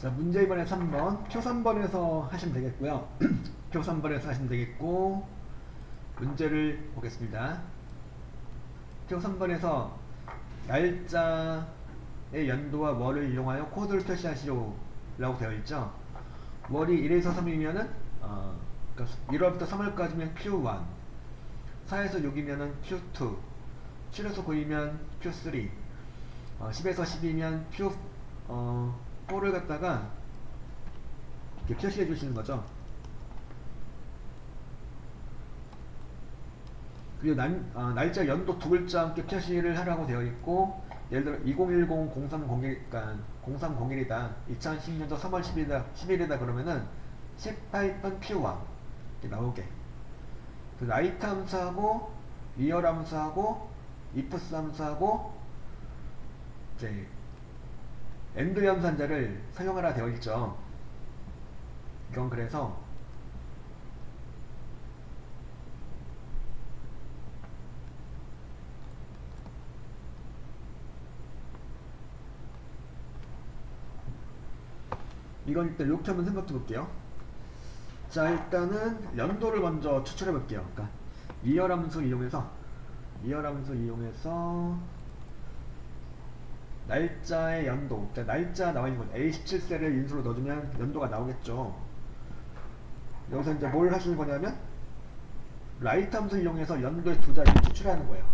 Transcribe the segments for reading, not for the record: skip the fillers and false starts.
자, 문제 이번에 3번. 표 3번에서 하시면 되겠고요. 표 3번에서 하시면 되겠고, 문제를 보겠습니다. 표 3번에서 날짜의 연도와 월을 이용하여 코드를 표시하시오 라고 되어 있죠. 월이 1에서 3이면은 1월부터 3월까지면 Q1, 4에서 6이면은 Q2, 7에서 9이면 Q3, 10에서 12면 Q4를 갖다가 이렇게 표시해 주시는 거죠. 그리고 날짜 연도 두 글자 함께 표시를 하라고 되어 있고, 예를 들어 2010 0301, 그러니까 0301이다 2010년도 3월 10일이다 그러면은 18번 Q1 이렇게 나오게. 그 라이트 함수하고 리얼 함수하고 ifs 함수하고 이제 엔드 연산자를 사용하라 되어 있죠. 이건 그래서 이건 일단 이렇게 한번 생각해 볼게요. 자, 일단은 연도를 먼저 추출해 볼게요. 그러니까 리얼 함수 이용해서 날짜의 연도, 그러니까 날짜 나와 있는 건 A17셀을 인수로 넣어주면 연도가 나오겠죠. 여기서 이제 뭘 하시는 거냐면 라이트 함수 이용해서 연도의 두 자리를 추출하는 거예요.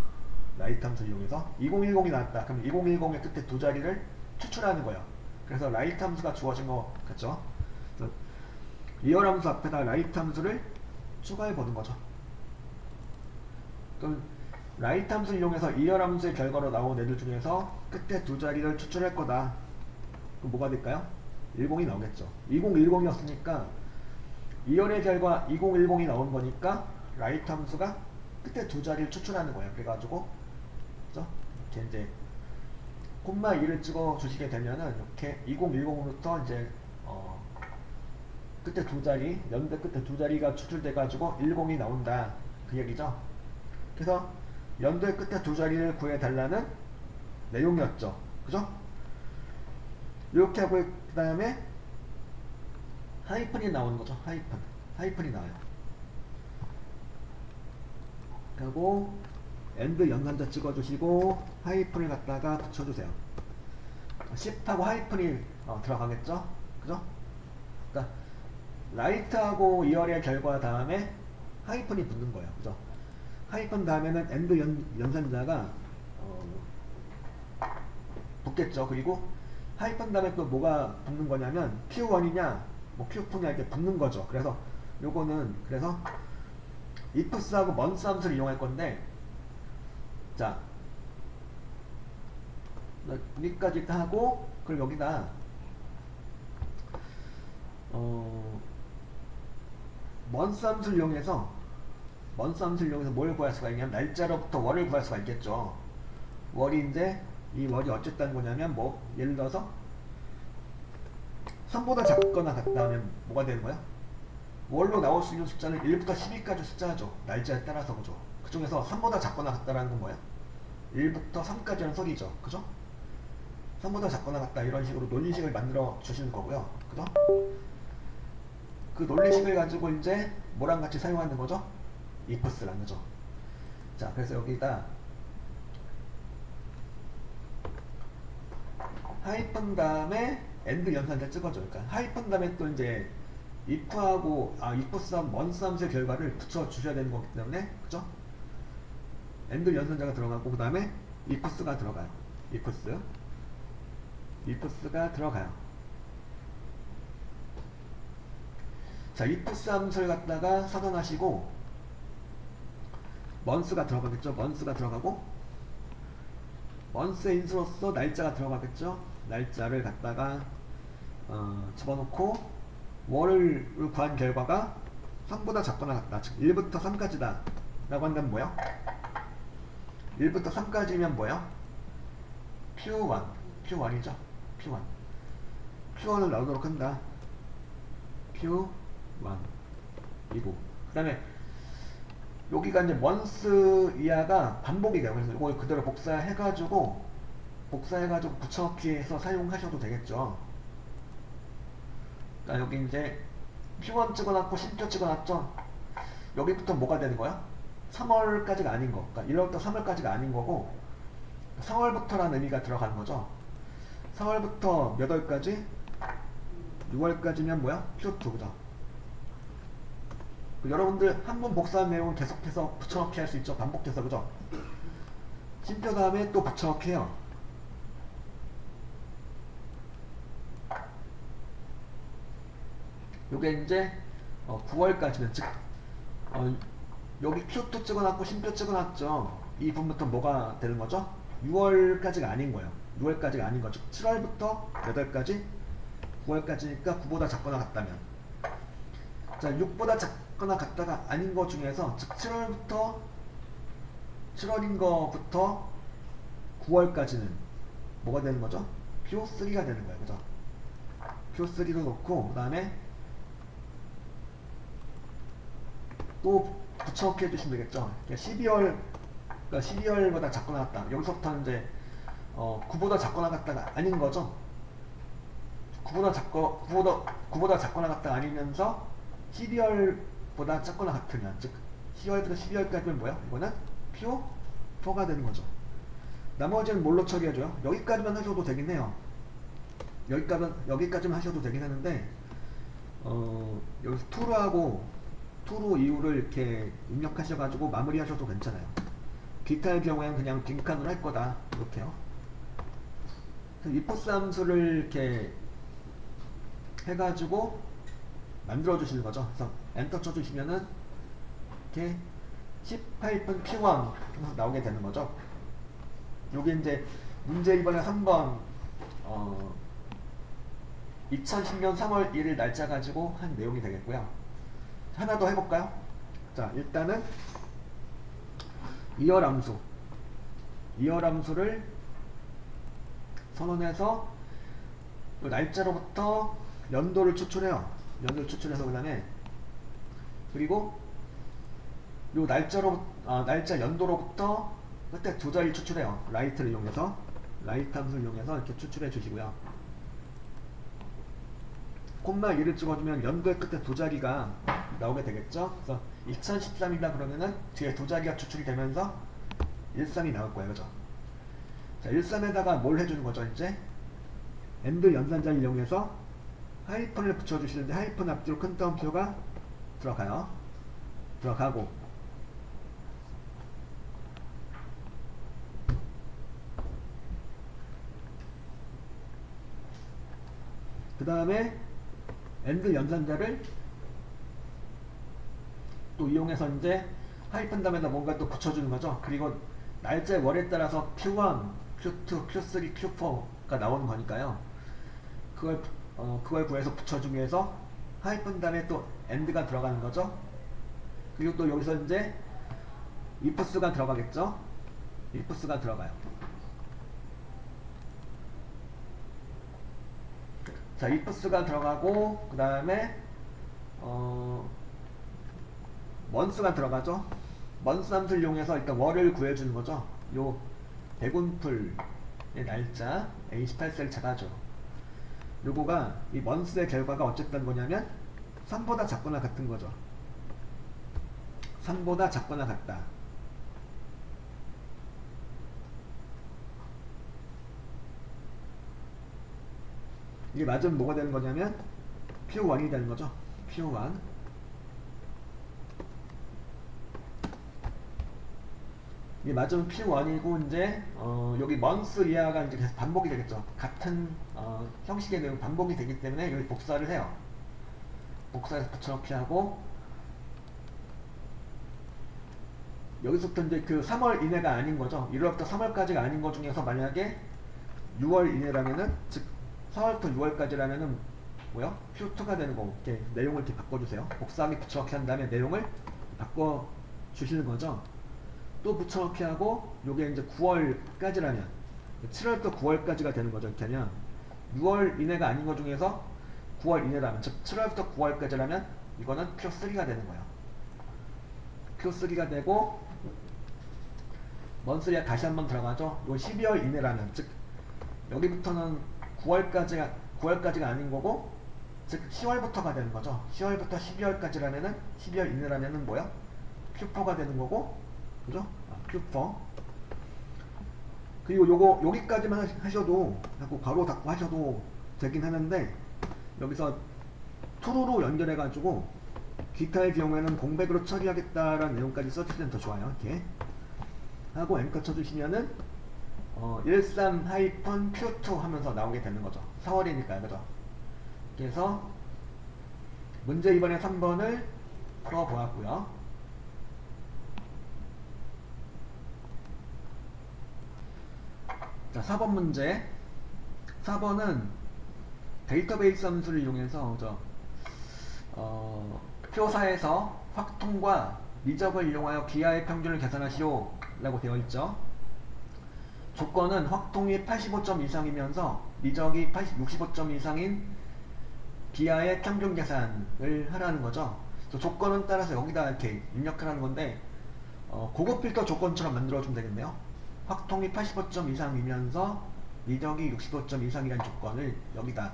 라이트 함수 이용해서 2010이 나왔다. 그럼 2010의 끝에 두 자리를 추출하는 거예요. 그래서 라이트 함수가 주어진 거 같죠? 리얼 함수 앞에다 라이트 함수를 추가해 보는 거죠. 그럼 라이트 함수를 이용해서 리얼 함수의 결과로 나온 애들 중에서 끝에 두 자리를 추출할 거다. 그럼 뭐가 될까요? 10이 나오겠죠. 2010이었으니까 리얼의 결과 2010이 나온 거니까 라이트 함수가 끝에 두 자리를 추출하는 거예요. 그래가지고 그죠? 이렇게 이제 콤마 2를 찍어 주시게 되면은 이렇게 2010부터 이제 끝에 두 자리, 연대 끝에 두 자리가 추출돼 가지고 10이 나온다 그 얘기죠. 그래서 연도의 끝에 두 자리를 구해달라는 내용이었죠. 그죠? 이렇게 하고 그 다음에 하이픈이 나오는 거죠. 하이픈이 나와요. 그리고 엔드 연산자 찍어주시고 하이픈을 갖다가 붙여주세요. 10하고 하이픈이 들어가겠죠. 그죠? 그러니까 라이트하고 이열의 결과 다음에 하이픈이 붙는 거예요. 그죠? 하이픈 다음에는 엔드 연산자가 붙겠죠. 그리고 하이픈 다음에 또 뭐가 붙는 거냐면 Q1이냐 뭐 Q2냐 이렇게 붙는 거죠. 그래서 요거는 그래서 ifs하고 먼스 함수를 이용할 건데, 자 여기까지 하고 그리고 여기다 먼스 함수를 이용해서 뭘 구할 수가 있냐면 날짜로부터 월을 구할 수가 있겠죠. 월이 이제 이 월이 어쨌다는 거냐면 뭐 예를 들어서 3보다 작거나 같다면 뭐가 되는 거야? 월로 나올 수 있는 숫자는 1부터 10일까지 숫자죠. 날짜에 따라서. 그죠? 그 중에서 3보다 작거나 같다라는 건 뭐야? 1부터 3까지는 소리죠. 그죠? 3보다 작거나 같다 이런 식으로 논리식을 만들어 주시는 거고요. 그죠? 그 논리식을 가지고 이제 뭐랑 같이 사용하는 거죠? ifs라는 거죠. 자, 그래서 여기다 하이픈 다음에 엔드 연산자 찍어줘. 그러니까 하이픈 다음에 또 이제 if하고 ifs하고 먼스 함수의 결과를 붙여 주셔야 되는 거기 때문에, 그죠? 엔드 연산자가 들어가고 그 다음에 ifs가 들어가요. ifs가 들어가요. 자, ifs 함수를 갖다가 선언하시고 먼스가 들어가겠죠. 먼스가 들어가고 먼스의 인수로서 날짜가 들어가겠죠. 날짜를 갖다가 집어넣고 월을 구한 결과가 3보다 작거나 같다. 즉 1부터 3까지다 라고 한다면 뭐야? 1부터 3까지면 뭐야? Q1이죠. Q1을 나오도록 한다. Q1이고 그 다음에 여기가 이제 먼스 이하가 반복이에요. 그래서 이걸 그대로 복사해가지고 붙여넣기해서 사용하셔도 되겠죠. 자, 여기 이제 P1 찍어놨고 심표 찍어놨죠. 여기부터 뭐가 되는 거야? 3월까지가 아닌 거. 그러니까 1월부터 3월까지가 아닌 거고 4월부터라는 의미가 들어가는 거죠. 4월부터 몇 월까지? 6월까지면 뭐야? Q2, 그죠? 여러분들 한 번 복사한 내용은 계속해서 붙여넣기 할 수 있죠. 반복해서, 그죠? 심표 다음에 또 붙여넣기 해요. 요게 이제 9월까지는 즉 여기 Q2 찍어놨고 심표 찍어놨죠. 이 부분부터 뭐가 되는 거죠? 6월까지가 아닌 거예요. 6월까지가 아닌 거죠. 7월부터 몇 월까지? 9월까지니까 9보다 작거나 같다면, 자 6보다 작거나 같다가 아닌 거 중에서 즉 7월인 거부터 9월까지는 뭐가 되는 거죠? Q3가 되는 거예요. 그죠? Q3로 놓고 그 다음에 또 붙여넣기 해주시면 되겠죠. 12월보다 작거나 같다. 여기서부터는 이제 9보다 작거나 같다가 아닌 거죠. 9보다 작거나 같다가 아니면서 12월보다 작거나 같으면, 즉 10월부터 12월까지는 뭐야? 이거는 Q4가 되는 거죠. 나머지는 뭘로 처리해줘요? 여기까지만 하셔도 되긴 해요. 여기까지만 하셔도 되긴 하는데 여기서 투로 이유를 이렇게 입력하셔가지고 마무리하셔도 괜찮아요. 기타의 경우에는 그냥 빈칸으로 할 거다, 이렇게요. if 함수를 이렇게 해가지고 만들어 주시는 거죠. 그래서 엔터 쳐주시면은 이렇게 10-P1 나오게 되는 거죠. 요게 이제 문제 2번에 3번 2010년 3월 1일 날짜 가지고 한 내용이 되겠고요. 하나 더 해볼까요? 자, 일단은 이어함수를 선언해서 날짜로부터 연도를 추출해요. 연도를 추출해서 그 다음에 그리고 요 날짜 연도로부터 그때 두 자리 추출해요. 라이트 함수를 이용해서 이렇게 추출해 주시고요. 콤마 1을 찍어주면 연도의 끝에 두 자리가 나오게 되겠죠. 그래서 2013이다 그러면은 뒤에 두 자리가 추출이 되면서 13이 나올 거예요. 그죠? 자, 13에다가 뭘 해주는 거죠, 이제? 엔드 연산자를 이용해서 하이픈을 붙여주시는데, 하이픈 앞뒤로 큰 따옴표가 들어가고, 그 다음에 엔드 연산자를 또 이용해서 이제 하이픈 다음에다 뭔가 또 붙여주는 거죠. 그리고 날짜의 월에 따라서 Q1, Q2, Q3, Q4가 나오는 거니까요. 그걸 구해서 붙여주기 위해서 하이픈 다음에 또 엔드가 들어가는 거죠. 그리고 또 여기서 이제 ifs가 들어가겠죠. ifs가 들어가요. 자, ifs가 들어가고 그 다음에 months가 들어가죠. months 함수를 이용해서 일단 월을 구해주는 거죠. 요 대군풀의 날짜 A18셀 찾아줘. 요거가 이 months의 결과가 어쨌든 뭐냐면 3보다 작거나 같은 거죠. 3보다 작거나 같다. 이게 맞으면 뭐가 되는 거냐면 Q1이 되는 거죠. Q1. 이게 맞으면 Q1이고 이제 여기 months 이하가 이제 계속 반복이 되겠죠. 같은 형식의 내용 반복이 되기 때문에 여기 복사를 해요. 복사해서 붙여넣기 하고 여기서부터 이제 그 3월 이내가 아닌 거죠. 1월부터 3월까지가 아닌 거 중에서 만약에 6월 이내라면은 즉 4월부터 6월까지라면은 뭐야? Q2가 되는 거고 이렇게 내용을 이렇게 바꿔주세요. 복사하기 붙여넣기 한 다음에 내용을 바꿔주시는 거죠. 또 붙여넣기 하고 요게 이제 9월까지라면 7월부터 9월까지가 되는 거죠. 이렇게 하면 6월 이내가 아닌 것 중에서 9월 이내라면 즉 7월부터 9월까지라면 이거는 Q3가 되는 거예요. Q3가 되고 먼스리가 다시 한번 들어가죠. 요 12월 이내라면 즉 여기부터는 9월까지가 아닌 거고 즉 10월부터가 되는 거죠. 10월부터 12월까지라면은 12월 이내라면은 뭐야? Q4가 되는 거고, 그죠? Q4. 그리고 요거 여기까지만 하셔도 자꾸 괄호 닫고 하셔도 되긴 하는데, 여기서 true로 연결해 가지고 기타의 경우에는 공백으로 처리하겠다라는 내용까지 써주시면 더 좋아요. 이렇게 하고 엔터 쳐주시면은 13-Q2 하면서 나오게 되는 거죠. 4월이니까요, 그죠? 그래서 문제 이번에 3번을 풀어보았고요. 자, 4번 문제. 4번은 데이터베이스 함수를 이용해서 표사에서 확통과 미적을 이용하여 기하의 평균을 계산하시오 라고 되어 있죠. 조건은 확통이 85점 이상이면서 미적이 65점 이상인 기하의 평균 계산을 하라는 거죠. 조건은 따라서 여기다 이렇게 입력하라는 건데, 고급 필터 조건처럼 만들어주면 되겠네요. 확통이 85점 이상이면서 미적이 65점 이상이라는 조건을 여기다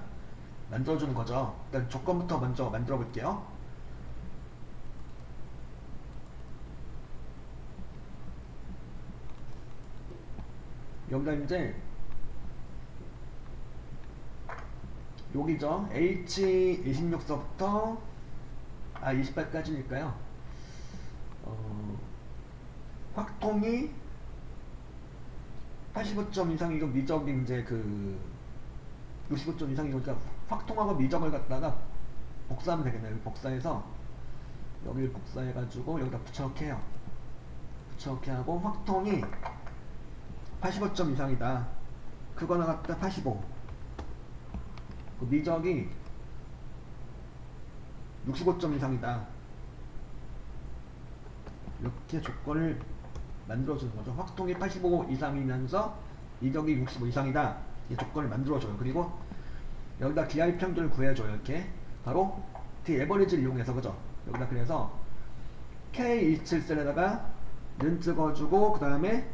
만들어주는 거죠. 일단 조건부터 먼저 만들어 볼게요. 여기다 이제 여기죠. H26서부터 28까지니까요. 확통이 85점 이상이고 미적이 이제 65점 이상이니까 확통하고 미적을 갖다가 복사하면 되겠네요. 복사해서 여기를 복사해가지고 여기다 붙여넣기해요. 붙여넣기 하고 확통이 85점 이상이다. 그거나 갖다 85. 그 미적이 65점 이상이다. 이렇게 조건을 만들어주는 거죠. 확통이 85 이상이면서 미적이 65 이상이다. 이 조건을 만들어줘요. 그리고 여기다 기하의 평균을 구해줘요. 이렇게 바로 D 에버리지를 이용해서, 그죠? 여기다 그래서 K27셀에다가 는 찍어주고 그 다음에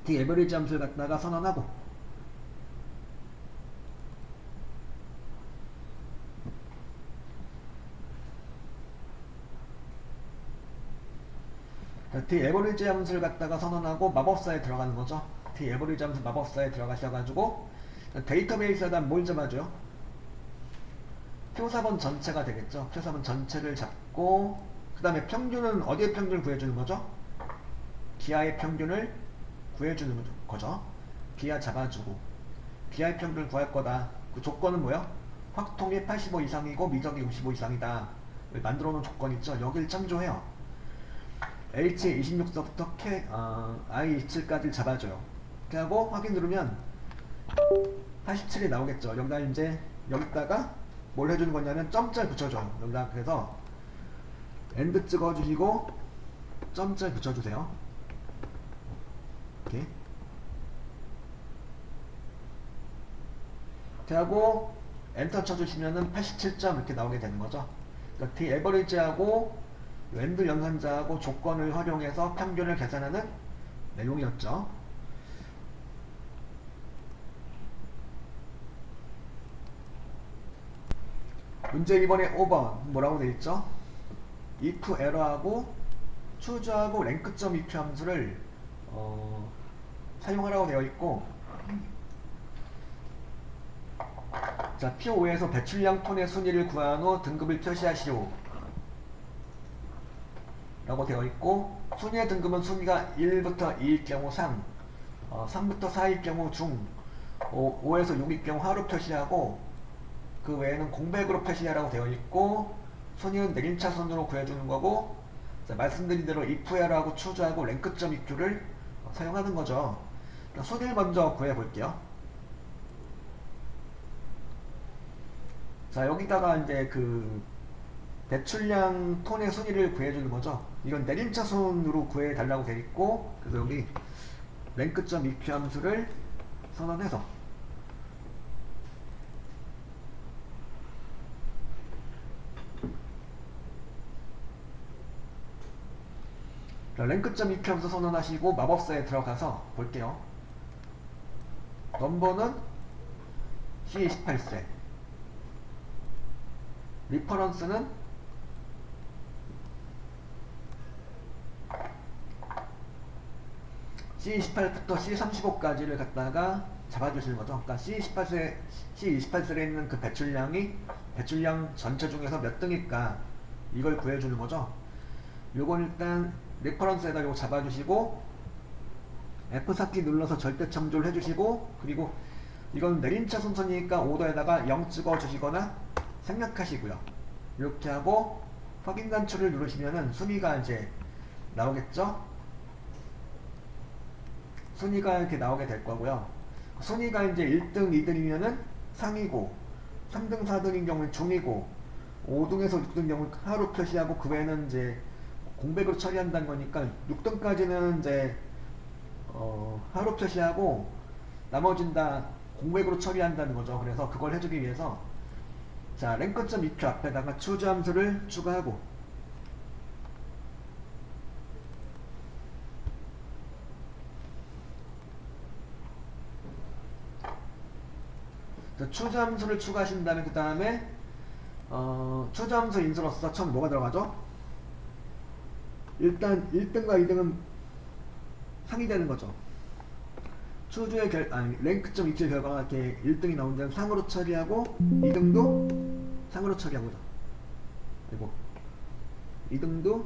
D 에버리지 함수를 갖다가 선언하고, D 에버리지 함수를 갖다가 선언하고 마법사에 들어가는 거죠. D 에버리지 함수 마법사에 들어가셔가지고 데이터베이스에다 뭘 잡아줘요? 표사본 전체가 되겠죠. 표사본 전체를 잡고 그 다음에 평균은 어디에 평균을 구해주는 거죠? 기하의 평균을 구해주는 거죠. 기하 잡아주고 기하의 평균을 구할 거다. 그 조건은 뭐야? 확통이 85 이상이고 미적이 65 이상이다. 만들어 놓은 조건 있죠. 여기를 참조해요. H26서부터 I27까지 잡아줘요. 이렇게 하고 확인 누르면 87이 나오겠죠. 여기다 이제 여기다가 뭘 해주는 거냐면 점짤 붙여줘요. 여기다 그래서 엔드 찍어주시고 점짤 붙여주세요. 이렇게 하고 엔터 쳐주시면은 87점 이렇게 나오게 되는 거죠. 그러니까 D 에버리지하고 랜드 연산자하고 조건을 활용해서 평균을 계산하는 내용이었죠. 문제 2번에 5번 뭐라고 되어 있죠? if error하고 choose하고 랭크점 eq 함수를 사용하라고 되어 있고, 자, P5에서 배출량 톤의 순위를 구한 후 등급을 표시하시오 라고 되어 있고, 순위의 등급은 순위가 1부터 2일 경우 상, 3부터 4일 경우 중, 5에서 6일 경우 하로 표시하고 그 외에는 공백으로 표시하라고 되어 있고, 순위는 내림차순으로 구해주는 거고, 자, 말씀드린 대로 if하고 choose하고 랭크점 eq를 사용하는 거죠. 순위를 먼저 구해볼게요. 자, 여기다가 이제 배출량 톤의 순위를 구해주는 거죠. 이건 내림차순으로 구해달라고 되어 있고, 그래서 여기 랭크점 eq 함수를 선언해서 랭크점 eq 함수 선언하시고 마법사에 들어가서 볼게요. 넘버는 C28세, 리퍼런스는 C28부터 C35까지를 갖다가 잡아주시는 거죠. 그러니까 C28셀에 있는 그 배출량 전체 중에서 몇 등일까 이걸 구해주는 거죠. 요건 일단 리퍼런스에다 요거 잡아주시고 F4키 눌러서 절대 참조를 해주시고, 그리고 이건 내림차 순서니까 오더에다가 0 찍어주시거나 생략하시고요. 이렇게 하고 확인 단추를 누르시면은 순위가 이제 나오겠죠. 순위가 이렇게 나오게 될 거고요. 순위가 이제 1등, 2등이면은 상위고, 3등, 4등인 경우는 중이고, 5등에서 6등 경우는 하로 표시하고, 그 외에는 이제 공백으로 처리한다는 거니까 6등까지는 이제 하로 표시하고 나머지는 다 공백으로 처리한다는 거죠. 그래서 그걸 해주기 위해서 자 랭크점 EQ 앞에다가 추주 함수를 추가하고, 추주 함수를 추가하신 다음에 그 다음에 추주 함수 인수로서 처음 뭐가 들어가죠? 일단 1등과 2등은 상이되는 거죠. 추주의 랭크점 EQ의 결과가 이렇게 1등이 나온 데는 상으로 처리하고 2등도 상으로 처리하고죠. 그리고 2등도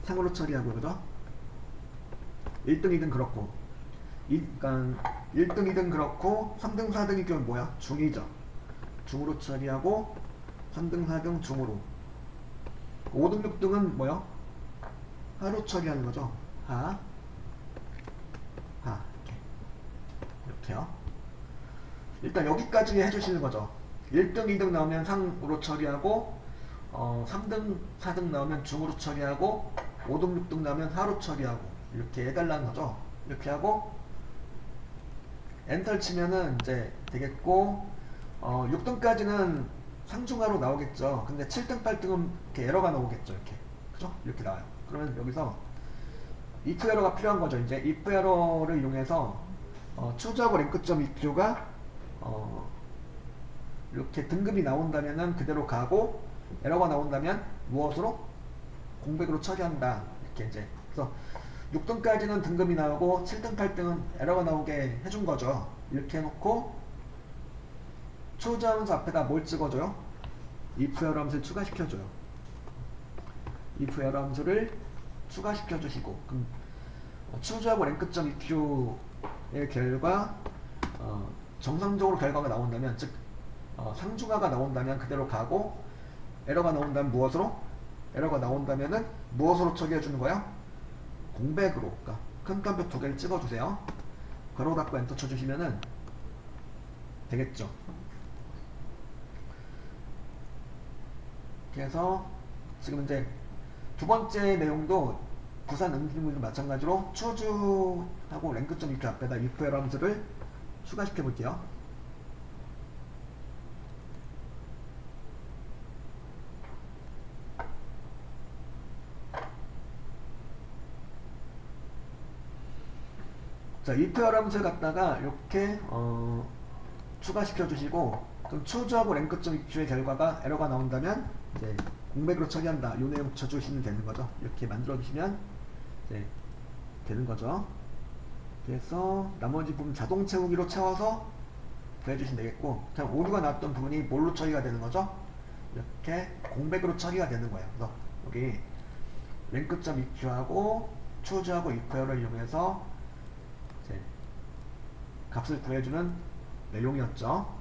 상으로 처리하고, 그죠? 1등, 2등 그렇고, 그러니까 1등, 2등 그렇고 3등, 4등이 경우는 뭐야? 중이죠. 중으로 처리하고 3등, 4등 중으로. 5등, 6등은 뭐야? 하로 처리하는 거죠. 하 이렇게요. 일단 여기까지 해주시는 거죠. 1등, 2등 나오면 상으로 처리하고 3등, 4등 나오면 중으로 처리하고 5등, 6등 나오면 하로 처리하고 이렇게 해달라는 거죠. 이렇게 하고 엔터를 치면은 이제 되겠고 6등까지는 상중하로 나오겠죠. 근데 7등, 8등은 이렇게 에러가 나오겠죠. 이렇게. 그죠? 이렇게 나와요. 그러면 여기서 if 에러가 필요한 거죠. 이제 if 에러를 이용해서 추주하고 랭크점 EQ가 이렇게 등급이 나온다면은 그대로 가고, 에러가 나온다면 무엇으로? 공백으로 처리한다. 이렇게 이제. 그래서 6등까지는 등급이 나오고 7등, 8등은 에러가 나오게 해준 거죠. 이렇게 해놓고 추주 함수 앞에다 뭘 찍어줘요? if 에러 함수를 추가시켜줘요. if 에러 함수를 추가시켜주시고, 그럼 추주하고 랭크점 EQ의 결과 정상적으로 결과가 나온다면, 즉 상중하가 나온다면 그대로 가고, 에러가 나온다면 무엇으로? 에러가 나온다면은 무엇으로 처리해주는 거야? 공백으로. 그러니까 큰 깜표 2개를 찍어주세요. 괄호 닫고 엔터 쳐주시면은 되겠죠. 그래서 지금 이제 두 번째 내용도 부산 응집물도 마찬가지로 추주하고 랭크점 EQ 앞에다 if 에러 함수를 추가시켜 볼게요. 자, if 에러 함수를 갖다가 이렇게 추가시켜 주시고, 그럼 추주하고 랭크점 EQ의 결과가 에러가 나온다면 이제 공백으로 처리한다. 이 내용 쳐주시면 되는 거죠. 이렇게 만들어 주시면 이제 되는 거죠. 그래서 나머지 부분 자동 채우기로 채워서 구해주시면 되겠고, 그냥 오류가 나왔던 부분이 뭘로 처리가 되는 거죠? 이렇게 공백으로 처리가 되는 거예요. 그래서 여기 랭크점 EQ하고 추주하고 if 에러를 이용해서 이제 값을 구해주는 내용이었죠.